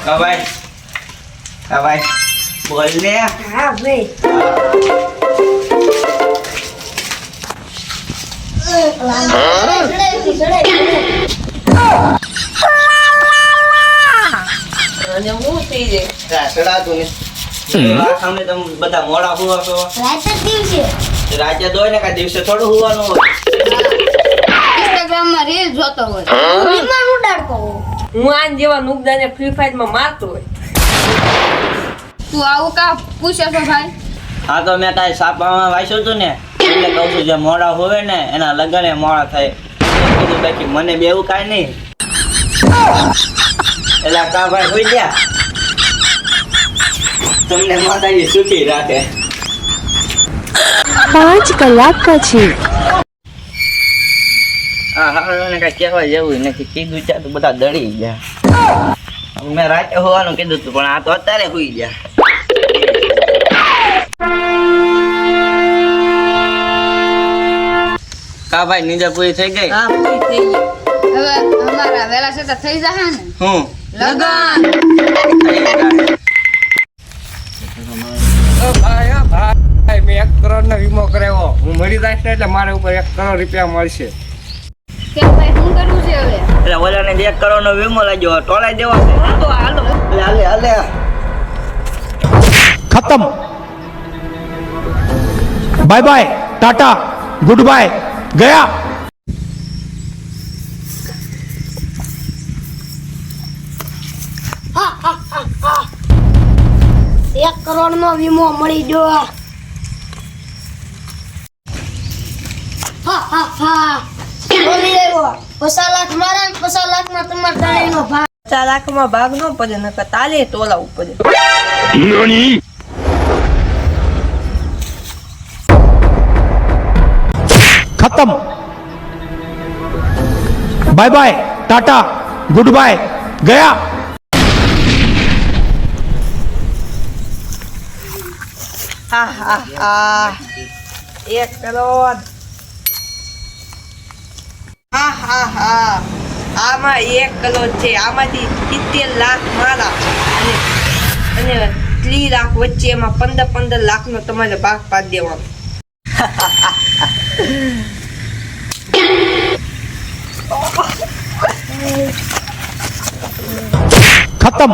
ભાઈ બોલ ને. હા ભાઈ અને હું થઈ જાય ચડાતું ને સામે તમે બધા મોડા હુવા છો. રાતે દિવસે રાતે દોય ને કા દિવસે થોડું હુવાનું હોય. ઇન્સ્ટાગ્રામ માં રીલ જોતો હોય વિમાન ઉડાડતો હોય. હું આન જેવા નુકદાને ફ્રી ફાયર માં મારતો હોય. તું આવું કા પૂછે છો ભાઈ? હા તો મેં તારી સાપામાં વાંચ્યું હતું ને એટલે કહું છું જે મોડા હોવે ને એના લગન મોડા થાય. કીધું બાકી મને બે એવું કાંઈ નહીં. એટલે કા ભાઈ હોઈ ગયા તમને માતાજી સુખી રાખે. 5 કલાક પછી હા હા ને કાંઈ કહેવાય જેવું નથી. કીધું ત્યાં તો બધા દળી ગયા. મેં રાતે હોવાનું કીધું હતું પણ આ તો અત્યારે હોઈ ગયા. કા ભાઈ નીંદર પૂરી થઈ ગઈ? હા પૂરી થઈ ગઈ. હવે અમારા વેલા સેટા થઈ જાહે ને હું લગન. ભાઈ મેં 1 કરોડ નો વીમો કરાવ્યો. હું મરી જાય ને એટલે મારા ઉપર 1 કરોડ રૂપિયા મળશે. કે ભાઈ શું કરવું છે હવે? એટલે ઓલાને 1 કરોડ નો વીમો લાગ્યો ટોલાઈ દેવા છે. તો હાલો હાલે હાલે खत्म bye bye tata good bye गया. એક કરોડ નો વીમો મળી ગયો. બોલી આવ્યો 50 લાખ મારા 50 લાખ માં તમારા ત્રણેયનો ભાગ. 50 લાખમાં ભાગ ન પડે નકર તાલે તોલાવું પડે. खत्म bye bye tata good bye गया. હા હા હા 1 કરોડ. હા હા હા આમાં 1 કરોડ છે. આમાંથી 70 લાખ મારા અને 30 લાખ વચ્ચે એમાં 15 લાખ નો તમારે ભાગ પાડી દેવાનો. खत्म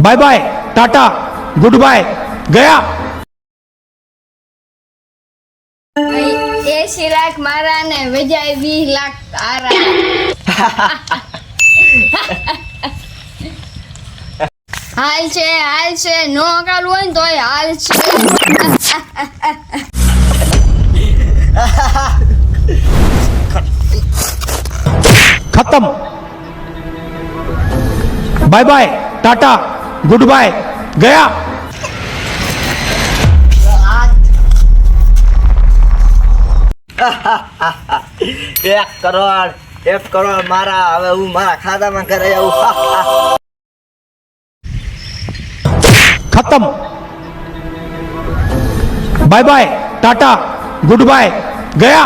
bye bye tata good bye गया. 80 લાખ મારા ને વજાય 20 લાખ તારા. હાલ છે નો કાલું હોય ને તોય હાલ છે. खत्म bye bye tata good bye गया. 1 કરોડ મારા. હવે હું મારા ખાતામાં કરે આવું. खत्म bye bye tata good bye गया.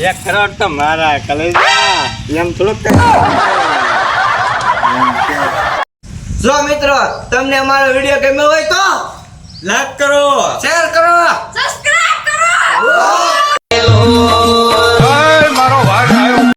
એક કરોડ તો મારા કલેજા એમ થોડુંક જો મિત્રો તમને અમારો વિડીયો ગમ્યો હોય તો લાઈક કરો, શેર કરો, સબસ્ક્રાઇબ કરો.